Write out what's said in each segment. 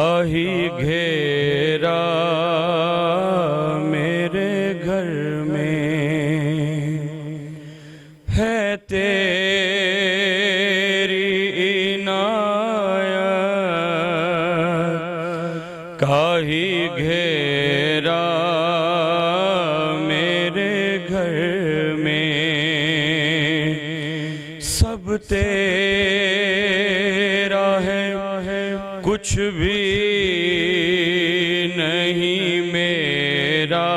کاہی گھیرا میرے گھر میں ہے تیری عنایت، کاہی گھیرا میرے گھر میں سب تیرا ہے کچھ بھی نہیں میرا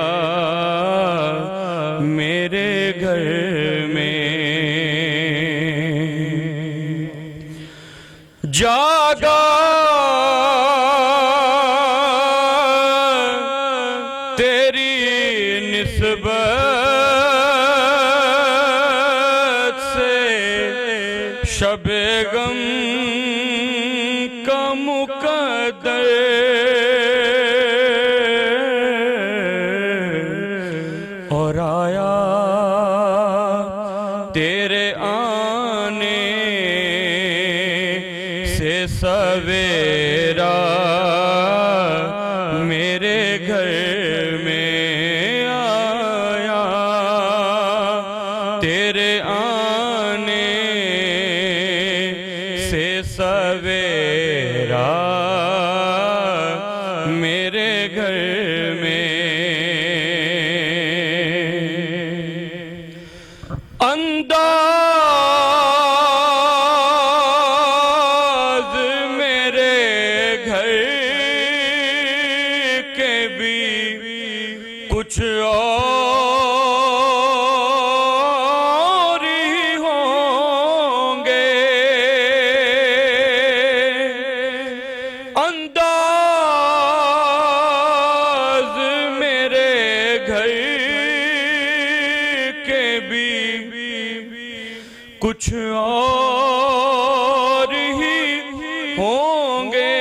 میرے گھر میں جاگا تیری نسبت سے شب غم کا مقدر اور آیا تیرے آنے سے سویرا میرے گھر میں آیا تیرے آنے سے سویرا میرے گھر میں انداز میرے گھر کے بھی کچھ اور ہی ہوں گے، انداز میرے گھر کے بھی کچھ اور ہی ہوں گے،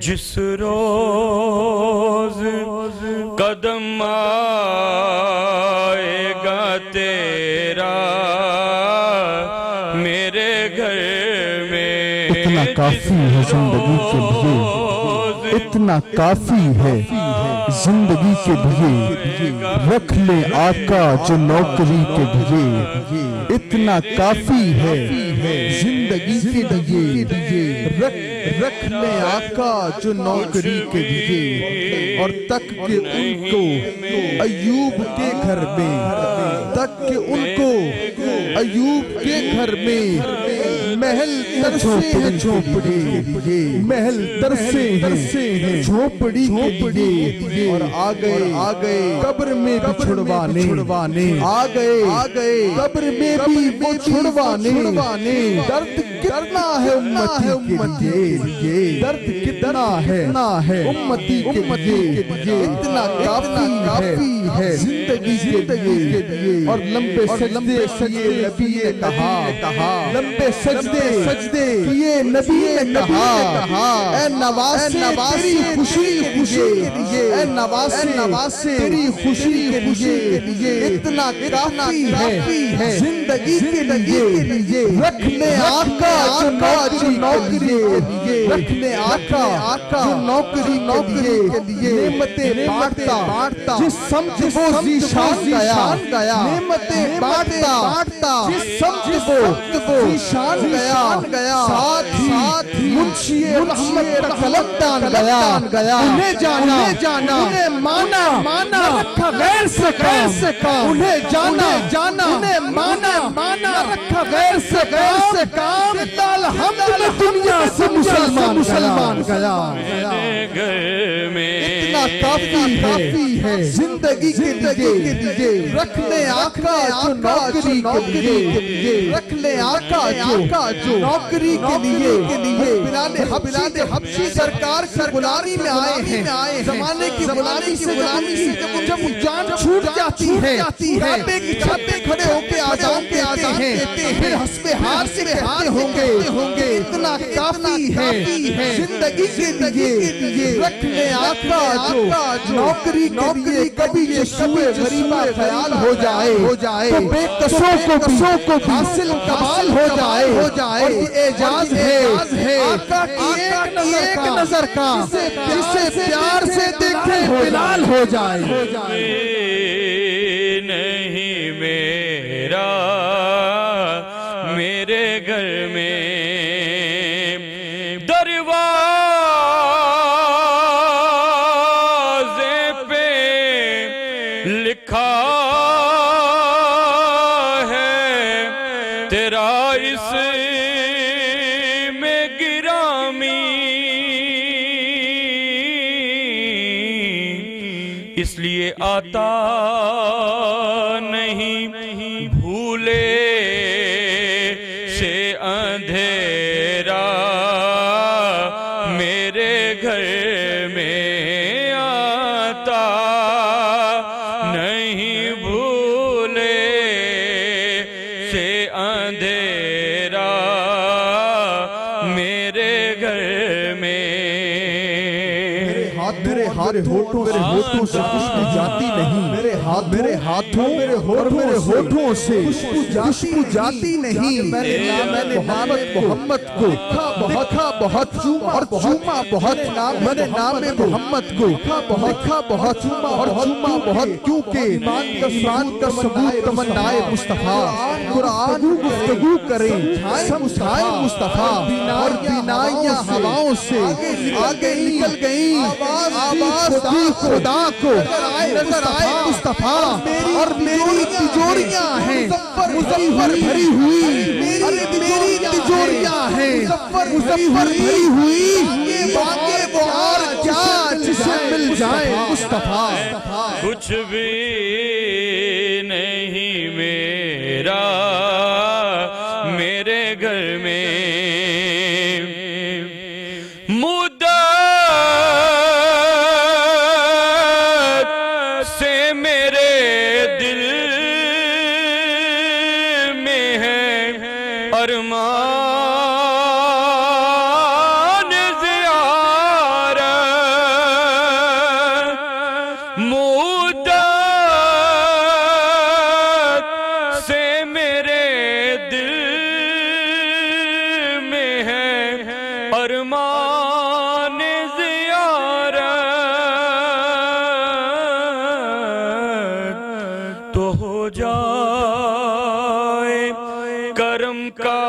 جس روز قدم آئے گا تیرا میرے گھر میں اتنا کافی ہے زندگی کے لیے، اتنا کافی ہے زندگی کے لیے، رکھ لے آقا جو نوکری کے لیے، اتنا کافی ہے زندگی کے لیے، رکھ لے آقا جو نوکری کے لیے، اور تک کہ ان کو ایوب کے گھر میں، تک کہ ان کو ایوب کے گھر میں محل ترسے ہیں جھوپڑی، محل ترسے ہیں جھوپڑی کے لیے، اور آ گئے قبر میں بھی چھڑوانے، آ گئے قبر میں بھی وہ چھڑوانے، درد کتنا ہے امتی کے لیے، درد کتنا ہے امتی کے لیے، اتنا کافی ہے زندگی کے لیے، اور لمبے سجدے کیے نبی نے کہا، لمبے سجدے کیے نبی نے کہا، اے نواسے تیری خوشی کے لیے، اے نواسے تیری خوشی کے لیے، اتنا کافی ہے زندگی کے لیے، رکھ لے آقا جو نوکری کے لیے، رکھ لے آقا جو نوکری کے لیے، نعمتیں بانٹتا جس سمجھ وہ ذیشان گیا، نعمتیں بانٹتا جس سمجھ وہ ذیشان گیا، ساتھ ہی منشی رحمت کا قلمدان گیا، انہیں جانا انہیں مانا رکھا غیر سے کام، انہیں جانا انہیں مانا رکھا غیر سے کام، الحمد دنیا سے مسلمان گیا، اتنا کافی ہے زندگی کے لیے، رکھ لے آقا جو نوکری کے لیے، رکھ لے آقا جو نوکری کے لیے، بلال حبشی سرکار کی غلامی میں آئے ہیں، زمانے کی غلامی سے جب جان چھوٹ جاتی ہے، کعبے کی چھت پہ کھڑے ہو کے آزان دیتے ہیں، پھر حسب حال سے کہتے ہوں گے اتنا کافی ہے زندگی کے لیے رکھ لے آقا جو نوکری کے لیے کبھی یہ شب غریبہ خیال ہو جائے تو بے قصوں کو حاصل کمال ہو جائے اور یہ اعجاز ہے آقا کی ایک نظر کا جسے پیار سے دیکھے بلال ہو جائے نہیں میرا میرے گھر میں دروازے پہ لکھا ہے تیرا اس میں گرامی اس لیے آتا نہیں بھولے سے اندھیرا میرے گھر میں آتا نہیں بھولے سے اندھیرا میرے گھر میں میرے ہاتھوں سے خوشبو جاتی نہیں میرے ہاتھوں اور میرے ہونٹوں سے خوشبو جاتی نہیں میں نے نام محمد کو لکھا بہت اور چوما بہت میں نے نام محمد کو لکھا بہت اور چوما بہت کیونکہ ایمان کا ثبوت تمنائے مصطفیٰ قرآن گفتگو کرے سمجھائے مصطفیٰ اور بینائیاں ہواؤں سے آگے نکل گئیں آواز خدا کو نظر آئے مصطفیٰ اور میری تجوریاں ہیں مظفر بھری ہوئی میری تجوریاں ہیں مظفر بھری ہوئی باقی وہ اور کیا جسے مل جائے مصطفیٰ کچھ بھی نہیں میرا میرے گھر میں ارمان زیارت مدت سے میرے دل میں ہے ارمان زیارت تو ہو جائے کرم کا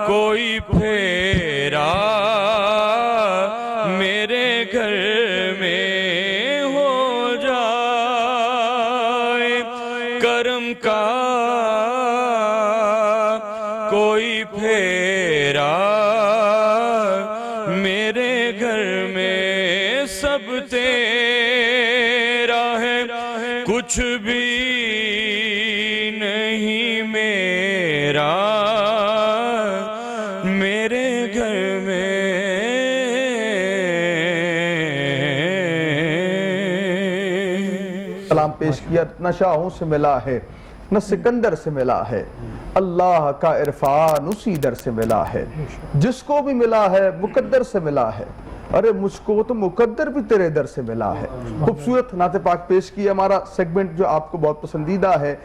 کوئی پھیرا میرے گھر میں ہو جائے کرم کا کوئی پھیرا میرے گھر میں سب تیرا ہے کچھ بھی نہیں میرا میرے گھر میں سلام پیش کیا نہ شاہوں سے ملا ہے نہ سکندر سے ملا ہے اللہ کا عرفان اسی در سے ملا ہے جس کو بھی ملا ہے مقدر سے ملا ہے ارے مجھ کو تو مقدر بھی تیرے در سے ملا ہے خوبصورت نعت پاک پیش کی ہمارا سیگمنٹ جو آپ کو بہت پسندیدہ ہے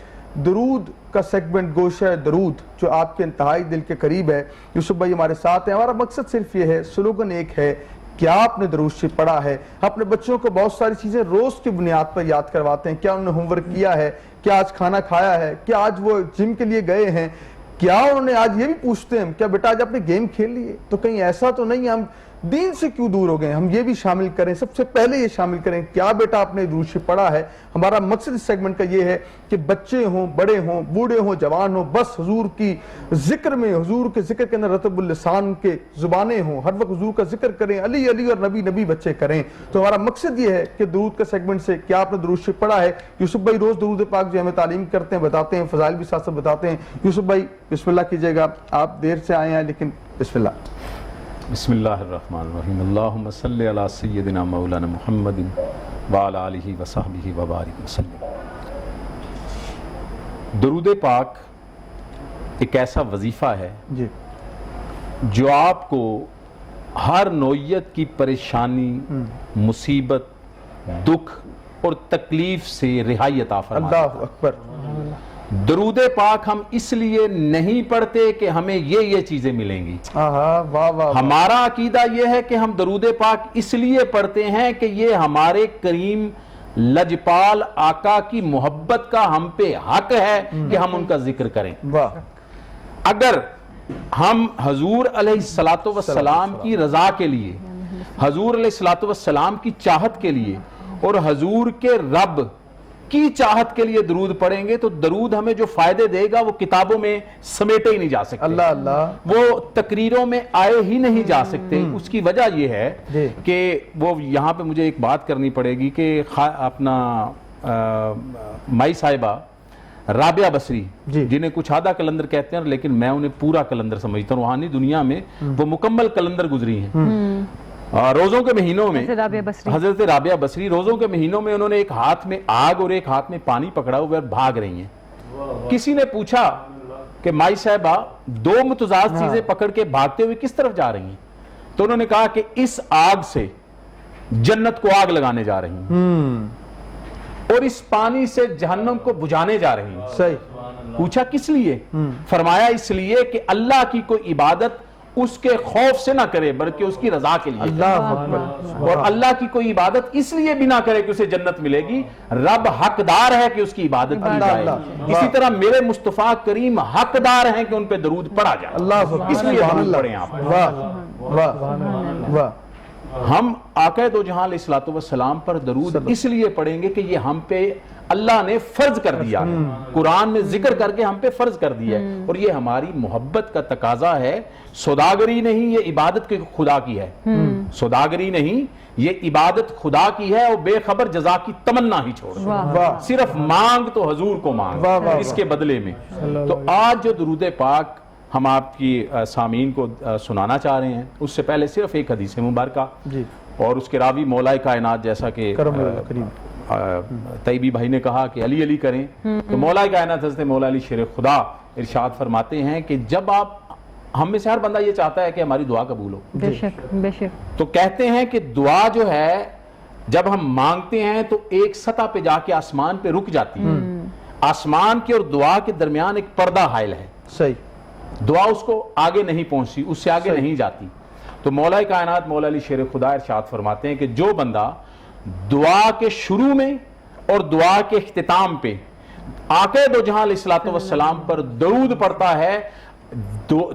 درود کا سیگمنٹ گوشہ درود جو آپ کے انتہائی دل کے قریب ہے یوسف بھائی ہمارے ساتھ ہیں ہمارا مقصد صرف یہ ہے سلوگن ایک ہے کیا آپ نے درود شریف پڑھا ہے اپنے بچوں کو بہت ساری چیزیں روز کی بنیاد پر یاد کرواتے ہیں کیا انہوں نے ہوم ورک کیا ہے کیا آج کھانا کھایا ہے کیا آج وہ جم کے لیے گئے ہیں کیا انہوں نے آج یہ بھی پوچھتے ہیں کیا بیٹا آج آپ نے گیم کھیل لیے تو کہیں ایسا تو نہیں ہم دین سے کیوں دور ہو گئے ہم یہ بھی شامل کریں سب سے پہلے یہ شامل کریں کیا بیٹا آپ نے درود شریف پڑھا ہے ہمارا مقصد اس سیگمنٹ کا یہ ہے کہ بچے ہوں بڑے ہوں بوڑھے ہوں جوان ہوں بس حضور کی ذکر میں حضور کے ذکر کے اندر رطب اللسان کے زبانیں ہوں ہر وقت حضور کا ذکر کریں علی علی اور نبی نبی بچے کریں تو ہمارا مقصد یہ ہے کہ درود کے سیگمنٹ سے کیا آپ نے درود شریف پڑھا ہے یوسف بھائی روز درود پاک جو ہمیں تعلیم کرتے ہیں بتاتے ہیں فضائل بھی ساتھ ساتھ بتاتے ہیں یوسف بھائی بسم اللہ کیجئے گا آپ دیر سے آئے ہیں لیکن بسم اللہ بسم اللہ الرحمن الرحیم اللہم صلی علی سیدنا مولانا محمد وعلی آلہ وصحبہ وبارک وسلم درود پاک ایک ایسا وظیفہ ہے جی جو آپ کو ہر نوعیت کی پریشانی، مصیبت، دکھ اور تکلیف سے رہائی عطا فرمائے۔ اللہ اکبر۔ درود پاک ہم اس لیے نہیں پڑھتے کہ ہمیں یہ چیزیں ملیں گی۔ واہ واہ۔ ہمارا عقیدہ یہ ہے کہ ہم درود پاک اس لیے پڑھتے ہیں کہ یہ ہمارے کریم لجپال آقا کی محبت کا ہم پہ حق ہے کہ ہم ان کا ذکر کریں۔ واہ۔ اگر ہم حضور علیہ الصلوۃ والسلام کی رضا کے لیے، حضور علیہ الصلوۃ والسلام کی چاہت کے لیے اور حضور کے رب کی چاہت کے لیے درود پڑھیں گے تو درود ہمیں جو فائدے دے گا وہ کتابوں میں سمیٹے ہی نہیں جا سکتے، اللہ اللہ، وہ تقریروں میں آئے ہی نہیں جا سکتے۔ اس کی وجہ یہ ہے کہ وہ یہاں پہ مجھے ایک بات کرنی پڑے گی کہ اپنا مائی صاحبہ رابعہ بصری، جنہیں کچھ آدھا کلندر کہتے ہیں لیکن میں انہیں پورا کلندر سمجھتا ہوں، روحانی دنیا میں وہ مکمل کلندر گزری ہیں۔ روزوں کے مہینوں میں حضرت رابعہ بصری روزوں کے مہینوں میں انہوں نے ایک ہاتھ میں آگ اور ایک ہاتھ میں پانی پکڑا ہوا بھاگ رہی ہیں۔ کسی نے پوچھا کہ مائی صاحبہ دو متضاد چیزیں پکڑ کے بھاگتے ہوئے کس طرف جا رہی ہیں؟ تو انہوں نے کہا کہ اس آگ سے جنت کو آگ لگانے جا رہی ہیں اور اس پانی سے جہنم کو بجھانے جا رہی ہیں۔ صحیح۔ پوچھا کس لیے؟ فرمایا اس لیے کہ اللہ کی کوئی عبادت اس کے خوف سے نہ کرے بلکہ اس کی رضا کے لیے، اللہ اکبر۔ اور اللہ کی کوئی عبادت اس لیے بھی نہ کرے کہ اسے جنت ملے گی، رب حقدار ہے کہ اس کی عبادت کی جائے۔ اسی طرح میرے مصطفیٰ کریم حقدار ہیں کہ ان پہ درود پڑھا جائے، اللہ اس لیے درود پڑھیں آپ۔ واہ واہ واہ۔ ہم آقا دو جہاں علیہ الصلوۃ والسلام پر درود اس لیے پڑھیں گے کہ یہ ہم پہ اللہ نے فرض کر دیا ہے، قرآن میں ذکر کر کے ہم پہ فرض کر دیا ہے، اور یہ ہماری محبت کا تقاضا ہے۔ سوداگری نہیں، یہ عبادت کے خدا کی ہے، سوداگری نہیں، یہ عبادت خدا کی ہے، اور بے خبر جزا کی تمنا ہی چھوڑ، صرف مانگ تو حضور کو مانگ اس کے بدلے میں۔ تو آج جو درود پاک ہم آپ کی سامعین کو سنانا چاہ رہے ہیں، اس سے پہلے صرف ایک حدیث مبارکہ اور اس کے راوی مولا کائنات، جیسا کہ طیبی بھائی نے کہا کہ علی علی کریں، تو مولا کائنات حضرت مولا علی شیر خدا ارشاد فرماتے ہیں کہ جب آپ، ہم میں سے ہر بندہ یہ چاہتا ہے کہ ہماری دعا قبول ہو، بے شک بے شک، تو کہتے ہیں کہ دعا جو ہے جب ہم مانگتے ہیں تو ایک سطح پہ جا کے آسمان پہ رک جاتی ہے، آسمان کی اور دعا کے درمیان ایک پردہ حائل ہے، صحیح، دعا اس کو آگے نہیں پہنچتی، اس سے آگے نہیں جاتی۔ تو مولا کائنات مولا علی شیر خدا ارشاد فرماتے ہیں کہ جو بندہ دعا کے شروع میں اور دعا کے اختتام پہ آقا دو جہاں علیہ الصلوۃ والسلام پر درود پڑھتا ہے،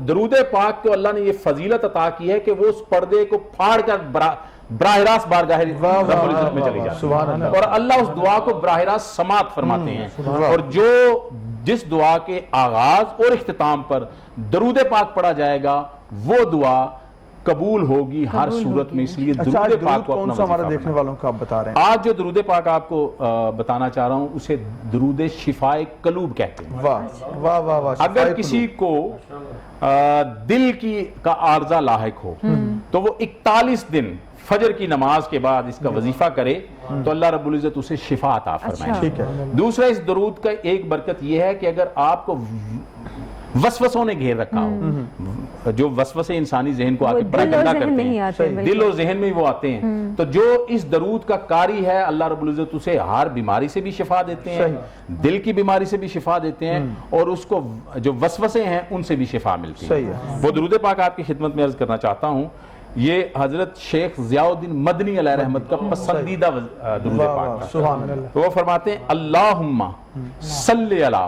درود پاک کو اللہ نے یہ فضیلت عطا کی ہے کہ وہ اس پردے کو پھاڑ کر براہ راست بارگاہ رب العزت میں چلی جاتی ہے، اور اللہ اس دعا کو براہ راست سماعت فرماتے ہیں۔ اور جس دعا کے آغاز اور اختتام پر درود پاک پڑھا جائے گا وہ دعا قبول ہوگی ہر صورت میں، اس لیے درود پاک کو اپنا ہمارے وظیفہ دیکھنے والوں کو آپ بتا رہے ہیں۔ آج جو درود پاک آپ کو بتانا چاہ رہا ہوں اسے درود شفائے قلوب کہتے ہیں۔ واہ واہ واہ واہ۔ اگر کسی کو دل کا عارضہ لاحق ہو تو وہ 41 دن فجر کی نماز کے بعد اس کا وظیفہ کرے تو اللہ رب العزت اسے شفا عطا فرمائے۔ ٹھیک ہے۔ دوسرا اس درود کا ایک برکت یہ ہے کہ اگر آپ کو وسوسوں نے گھیر رکھا ہو، جو وسوسے انسانی ذہن کو آکے بڑا گندا کرتے ہیں، دل اور ذہن میں وہ آتے ہیں، تو جو اس درود کا قاری ہے اللہ رب العزت اسے ہر بیماری سے بھی شفا دیتے ہیں، دل کی بیماری سے بھی شفا دیتے ہیں، اور اس کو جو وسوسے ہیں ان سے بھی شفا ملتی ہے۔ وہ درود پاک آپ کی خدمت میں عرض کرنا چاہتا ہوں، یہ حضرت شیخ ضیاء الدین مدنی علیہ رحمت کا پسندیدہ درود پاک ہے۔ تو وہ فرماتے ہیں اللہم صلی علی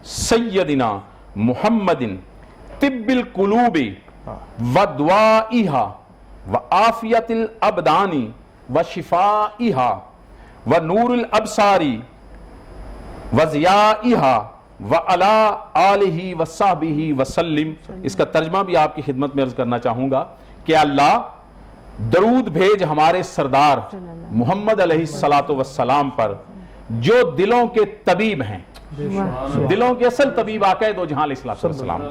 سیدنا محمد طب القلوب ودوائها وعافیت الابدان وشفائها ونور الابصار وضیائها وعلی آلہ وصحبہ وسلم۔ اس کا ترجمہ بھی آپ کی خدمت میں عرض کرنا چاہوں گا کہ اللہ درود بھیج ہمارے سردار محمد علیہ الصلوۃ والسلام پر جو دلوں کے طبیب ہیں، دلوں کے اصل طبیب آقا دو جہاں علیہ الصلوۃ والسلام،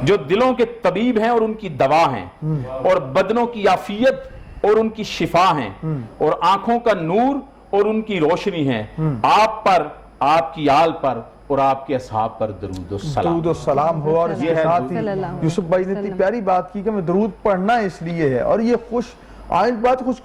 جو دلوں کے طبیب ہیں اور ان کی دوا ہیں، اور بدنوں کی عافیت اور ان کی شفا ہیں، اور آنکھوں کا نور اور ان کی روشنی ہے، آپ پر، آپ کی آل پر اور آپ کے اصحاب پر درود و سلام۔ درود و سلام ہو، اور اس کے ساتھ صلی اللہ ہی علیہ یوسف بھائی نے اتنی پیاری بات کی کہ ہمیں درود پڑھنا اس لیے ہے، اور یہ خوش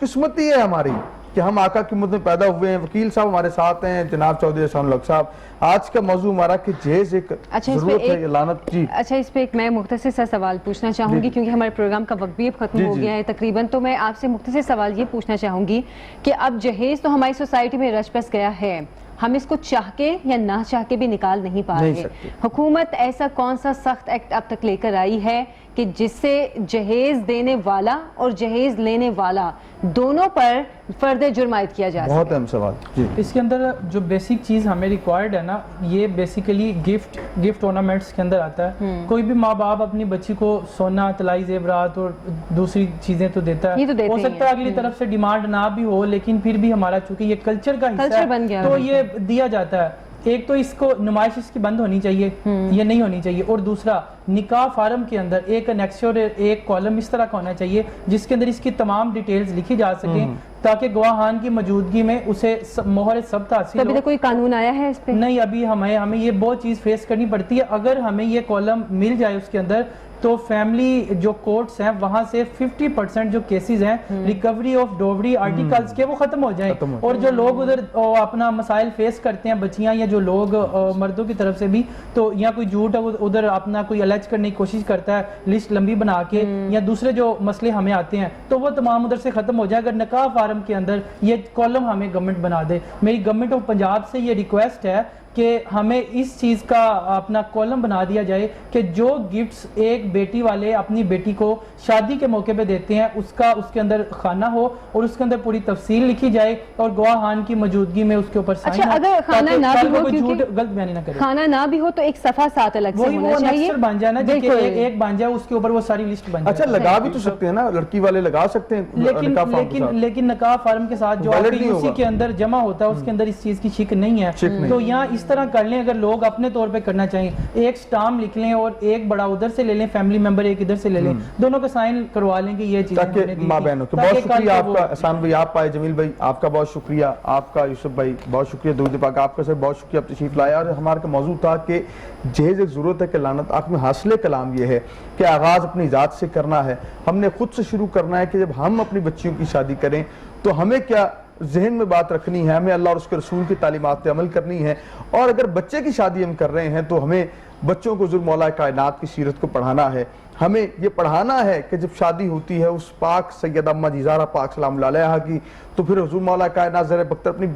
قسمتی ہے ہماری کہ ہم آقا کی امت میں پیدا ہوئے ہیں۔ وکیل صاحب ہمارے ساتھ ہیں، جناب چودھری احسان الحق صاحب۔ آج کا موضوع ہمارا کہ جہیز ایک ضرورت ہے، یہ لعنت۔ جی اچھا، اس پہ ایک میں مختصر سا سوال پوچھنا چاہوں گی کیونکہ ہمارے پروگرام کا وقت بھی اب ختم ہو گیا ہے تقریباً، تو میں آپ سے مختصر سوال یہ پوچھنا چاہوں گی کہ اب جہیز تو ہماری سوسائٹی میں رچ بس گیا ہے، ہم اس کو چاہ کے یا نہ چاہ کے بھی نکال نہیں پا رہے۔ حکومت ایسا کون سا سخت ایکٹ اب تک لے کر آئی ہے کہ جس سے جہیز دینے والا اور جہیز لینے والا دونوں پر فرد جرم عائد کیا جا سکے؟ بہت اہم سوال۔ جی اس کے اندر جو بیسک چیز ہمیں ریکوائرڈ ہے نا، یہ بیسیکلی گفٹ اورنامنٹس کے اندر آتا ہے۔ کوئی بھی ماں باپ اپنی بچی کو سونا، طلائی زیورات اور دوسری چیزیں تو دیتا ہے، ہو سکتا ہے اگلی طرف سے ڈیمانڈ نہ بھی ہو، لیکن پھر بھی ہمارا چونکہ یہ کلچر کا حصہ ہے تو یہ دیا جاتا ہے۔ ایک تو اس کو نمائش اس کی بند ہونی چاہیے، یہ نہیں ہونی چاہیے، اور دوسرا نکاح فارم کے اندر ایک انیکس اور ایک کالم اس طرح کا ہونا چاہیے جس کے اندر اس کی تمام ڈیٹیلز لکھی جا سکیں تاکہ گواہان کی موجودگی میں اسے مہر ثبت حاصل ہو۔ کبھی کوئی قانون آیا ہے اس پہ؟ نہیں، ابھی ہمیں یہ بہت چیز فیس کرنی پڑتی ہے۔ اگر ہمیں یہ کالم مل جائے اس کے اندر تو فیملی جو کورٹس ہیں وہاں سے 50% جو کیسز ہیں ریکوری آف ڈووری آرٹیکلز کے وہ ختم ہو جائیں، اور جو لوگ ادھر اپنا مسائل فیس کرتے ہیں بچیاں یا جو لوگ مردوں کی طرف سے بھی، تو یا کوئی جھوٹ ادھر اپنا کوئی الیج کرنے کی کوشش کرتا ہے لسٹ لمبی بنا کے، یا دوسرے جو مسئلے ہمیں آتے ہیں تو وہ تمام ادھر سے ختم ہو جائے اگر نکاح فارم کے اندر یہ کالم ہمیں گورنمنٹ بنا دے۔ میری گورنمنٹ آف پنجاب سے یہ ریکویسٹ ہے کہ ہمیں اس چیز کا اپنا کالم بنا دیا جائے کہ جو گفٹس ایک بیٹی والے اپنی بیٹی کو شادی کے موقع پہ دیتے ہیں اس کے اندر خانہ ہو اور اس کے اندر پوری تفصیل لکھی جائے اور گواہان کی موجودگی میں اس کے اوپر سائن ہو۔ اچھا، اگر خانہ نہ بھی ہو، جھوٹ غلط بیانی نہ کرے، خانہ نہ بھی ہو تو ایک صفحہ ساتھ الگ سے ہونا چاہیے، وہ بن جائے نا، ایک بن جائے اس کے اوپر وہ ساری لسٹ بن جائے۔ اچھا، لگا بھی تو سکتے ہیں نا، لڑکی والے لگا سکتے ہیں، لیکن نکاح فارم کے ساتھ جو اسی کے اندر جمع ہوتا ہے اس کے اندر اس چیز کی شک نہیں ہے، تو یہاں اس طرح کر لیں اگر لوگ اپنے طور پہ کرنا چاہیں، ایک سٹام لکھ لیں اور ایک بڑا ادھر سے لے لیں، فیملی ممبر ایک ادھر سے لے لیں، دونوں کا سائن کروا لیں کہ یہ چیز تاکہ ماں بہنوں کے۔ بہت شکریہ آپ کا احسان بھائی، آپ آئے، جمیل بھائی آپ کا بہت شکریہ، آپ کا یوسف بھائی بہت شکریہ، درود پاک آپ کا سر بہت شکریہ، آپ تشریف لائے۔ اور ہمارا کا موضوع تھا کہ جہیز ایک ضرورت ہے کہ لعنت۔ آپ میں حاصل کلام یہ ہے کہ آغاز اپنی ذات سے کرنا ہے، ہم نے خود سے شروع کرنا ہے کہ جب ہم اپنی بچیوں کی شادی کریں تو ہمیں کیا ذہن میں بات رکھنی ہے، ہمیں اللہ اور اس کے رسول کی تعلیمات پہ عمل کرنی ہے، اور اگر بچے کی شادی ہم کر رہے ہیں تو ہمیں بچوں کو حضور مولا کائنات کی سیرت کو پڑھانا ہے۔ ہمیں یہ پڑھانا ہے کہ جب شادی ہوتی ہے اس پاک سیدہ اماں جیزارہ پاک سلام اللہ علیہا کی، تو پھر حضور مولا کائنات زر بختر اپنی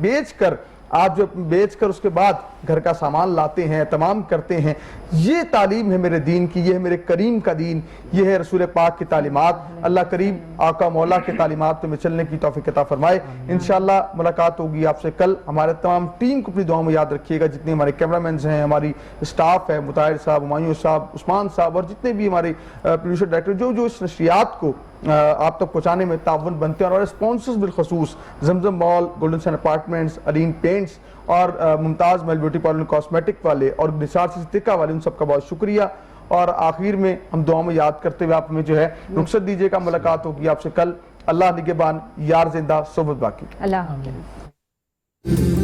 آپ جو بیچ کر اس کے بعد گھر کا سامان لاتے ہیں، تمام کرتے ہیں۔ یہ تعلیم ہے میرے دین کی، یہ ہے میرے کریم کا دین، یہ ہے رسول پاک کی تعلیمات۔ اللہ کریم آقا مولا کے تعلیمات پہ چلنے کی توفیق عطا فرمائے۔ انشاءاللہ ملاقات ہوگی آپ سے کل۔ ہمارے تمام ٹیم کو اپنی دعاؤں میں یاد رکھیے گا، جتنے ہمارے کیمرامینز ہیں، ہماری اسٹاف ہے، مطاہر صاحب، ہمایوں صاحب، عثمان صاحب، اور جتنے بھی ہمارے پروڈیوسر ڈائریکٹر جو اس نشریات کو آپ تک پہنچانے میں تعاون بنتے ہیں، اور اسپانسرز بالخصوص زمزم مال، گولڈن سین اپارٹمنٹس، علیم پینٹس اور ممتاز میل بیوٹی پارلر کاسمیٹک والے اور نثار صدیقہ والے، ان سب کا بہت شکریہ۔ اور آخر میں ہم دعاؤں میں یاد کرتے ہوئے آپ ہمیں جو ہے رخصت دیجیے گا۔ ملاقات ہوگی آپ سے کل۔ اللہ نگہبان، یار زندہ، صحبت باقی۔ اللہ حافظ۔